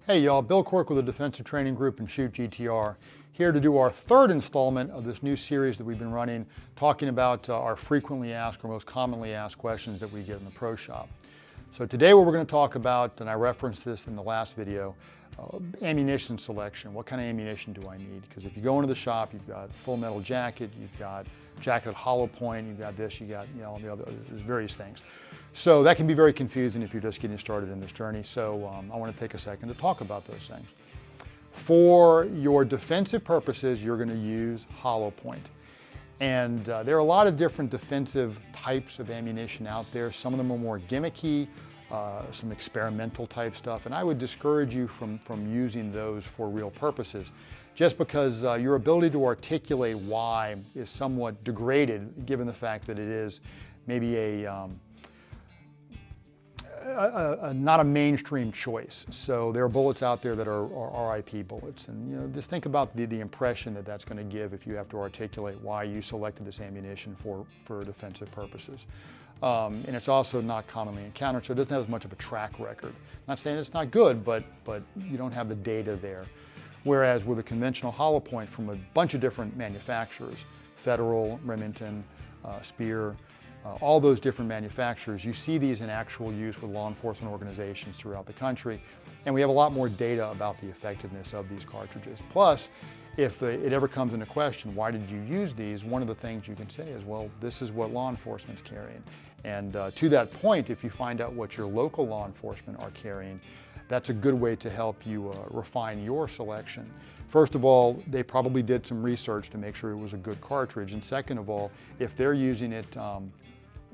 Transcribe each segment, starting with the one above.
Hey y'all, Bill Quirk with the Defensive Training Group and Shoot GTR, here to do our third installment of this new series that we've been running, talking about our frequently asked or most commonly asked questions that we get in the pro shop. So today what we're going to talk about, and I referenced this in the last video, ammunition selection. What kind of ammunition do I need? Because if you go into the shop, you've got full metal jacket, you've got jacketed hollow point, you've got this, you got the other, there's various things. So that can be very confusing if you're just getting started in this journey. So I want to take a second to talk about those things. For your defensive purposes, you're going to use hollow point. And there are a lot of different defensive types of ammunition out there. Some of them are more gimmicky, some experimental type stuff, and I would discourage you from using those for real purposes, just because your ability to articulate why is somewhat degraded, given the fact that it is maybe not a mainstream choice. So there are bullets out there that are RIP bullets, and just think about the impression that that's going to give if you have to articulate why you selected this ammunition for defensive purposes. And it's also not commonly encountered, so it doesn't have as much of a track record. Not saying it's not good, but you don't have the data there. Whereas with a conventional hollow point from a bunch of different manufacturers, Federal, Remington, Speer, all those different manufacturers, you see these in actual use with law enforcement organizations throughout the country, and we have a lot more data about the effectiveness of these cartridges. Plus, if it ever comes into question, why did you use these? One of the things you can say is, well, this is what law enforcement's carrying. And to that point, if you find out what your local law enforcement are carrying, that's a good way to help you refine your selection. First of all, they probably did some research to make sure it was a good cartridge. And second of all, if they're using it,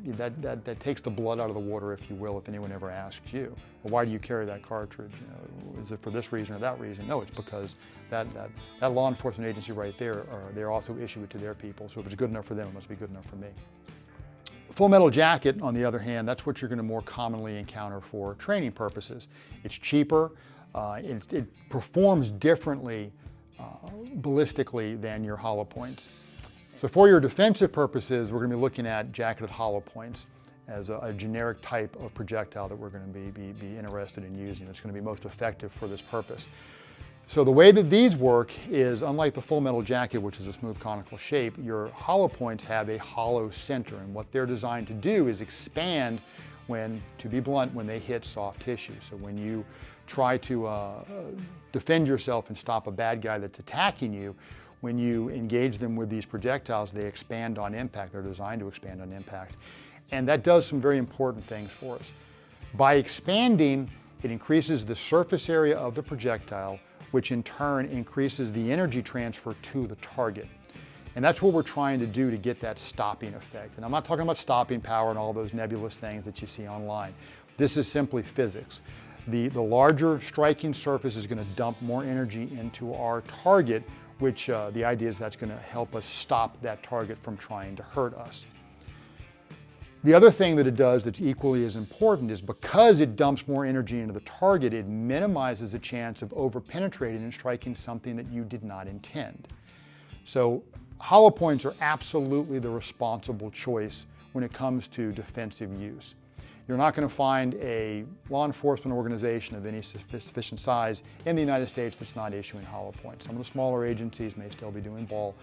that takes the blood out of the water, if you will, if anyone ever asks you, well, why do you carry that cartridge? Is it for this reason or that reason? No, it's because that law enforcement agency right there, they also issue it to their people. So if it's good enough for them, it must be good enough for me. Full metal jacket, on the other hand, that's what you're going to more commonly encounter for training purposes. It's cheaper, it performs differently ballistically than your hollow points. So for your defensive purposes, we're going to be looking at jacketed hollow points as a generic type of projectile that we're going to be interested in using. It's going to be most effective for this purpose. So the way that these work is, unlike the full metal jacket, which is a smooth conical shape, your hollow points have a hollow center, and what they're designed to do is expand when, to be blunt, when they hit soft tissue. So when you try to defend yourself and stop a bad guy that's attacking you, when you engage them with these projectiles, they expand on impact. They're designed to expand on impact. And that does some very important things for us. By expanding, it increases the surface area of the projectile, which in turn increases the energy transfer to the target. And that's what we're trying to do to get that stopping effect. And I'm not talking about stopping power and all those nebulous things that you see online. This is simply physics. The larger striking surface is going to dump more energy into our target, which the idea is that's going to help us stop that target from trying to hurt us. The other thing that it does that's equally as important is, because it dumps more energy into the target, it minimizes the chance of over-penetrating and striking something that you did not intend. So hollow points are absolutely the responsible choice when it comes to defensive use. You're not going to find a law enforcement organization of any sufficient size in the United States that's not issuing hollow points. Some of the smaller agencies may still be doing ball,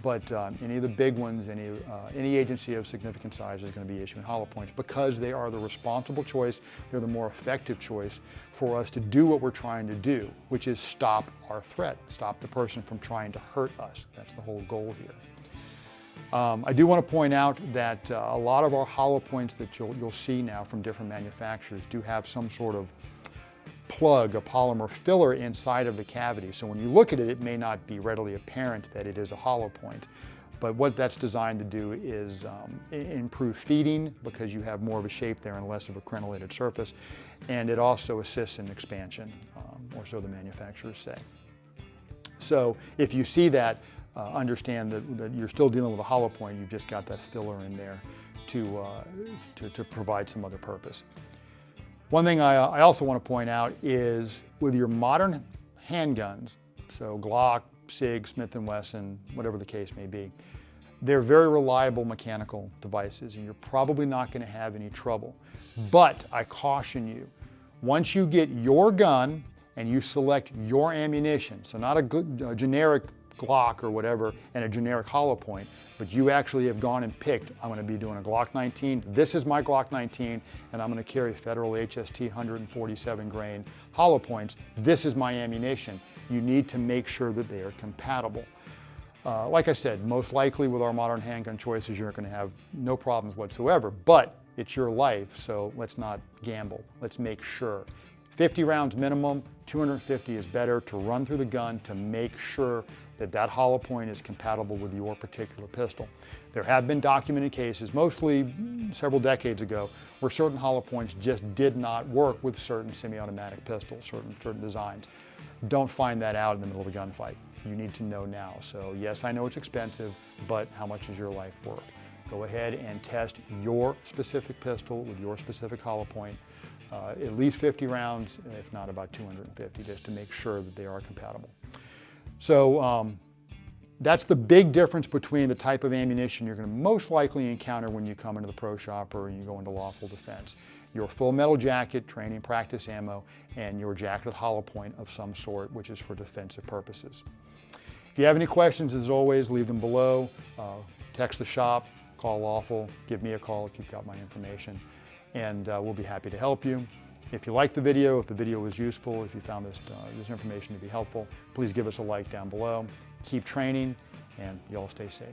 but any of the big ones, any agency of significant size is going to be issuing hollow points, because they are the responsible choice. They're the more effective choice for us to do what we're trying to do, which is stop our threat, stop the person from trying to hurt us. That's the whole goal here. I do want to point out that a lot of our hollow points that you'll see now from different manufacturers do have some sort of plug, a polymer filler inside of the cavity. So when you look at it, it may not be readily apparent that it is a hollow point. But what that's designed to do is improve feeding, because you have more of a shape there and less of a crenellated surface. And it also assists in expansion, or so the manufacturers say. So if you see that, understand that you're still dealing with a hollow point. You've just got that filler in there to provide some other purpose. One thing I also want to point out is, with your modern handguns, so Glock, SIG, Smith & Wesson, whatever the case may be, they're very reliable mechanical devices, and you're probably not going to have any trouble. But I caution you, once you get your gun and you select your ammunition, so not a generic Glock or whatever and a generic hollow point, but you actually have gone and picked, I'm going to be doing a Glock 19, this is my Glock 19, and I'm going to carry Federal HST 147 grain hollow points, this is my ammunition. You need to make sure that they are compatible. Like I said, most likely with our modern handgun choices, you're going to have no problems whatsoever, but it's your life, so let's not gamble. Let's make sure. 50 rounds minimum, 250 is better to run through the gun to make sure that that hollow point is compatible with your particular pistol. There have been documented cases, mostly several decades ago, where certain hollow points just did not work with certain semi-automatic pistols, certain designs. Don't find that out in the middle of a gunfight. You need to know now. So yes, I know it's expensive, but how much is your life worth? Go ahead and test your specific pistol with your specific hollow point. At least 50 rounds, if not about 250, just to make sure that they are compatible. So that's the big difference between the type of ammunition you're going to most likely encounter when you come into the pro shop or you go into lawful defense. Your full metal jacket, training practice ammo, and your jacketed hollow point of some sort, which is for defensive purposes. If you have any questions, as always, leave them below. Text the shop, call lawful, give me a call if you've got my information, and we'll be happy to help you. If you liked the video, if the video was useful, if you found this information to be helpful, please give us a like down below. Keep training, and you all stay safe.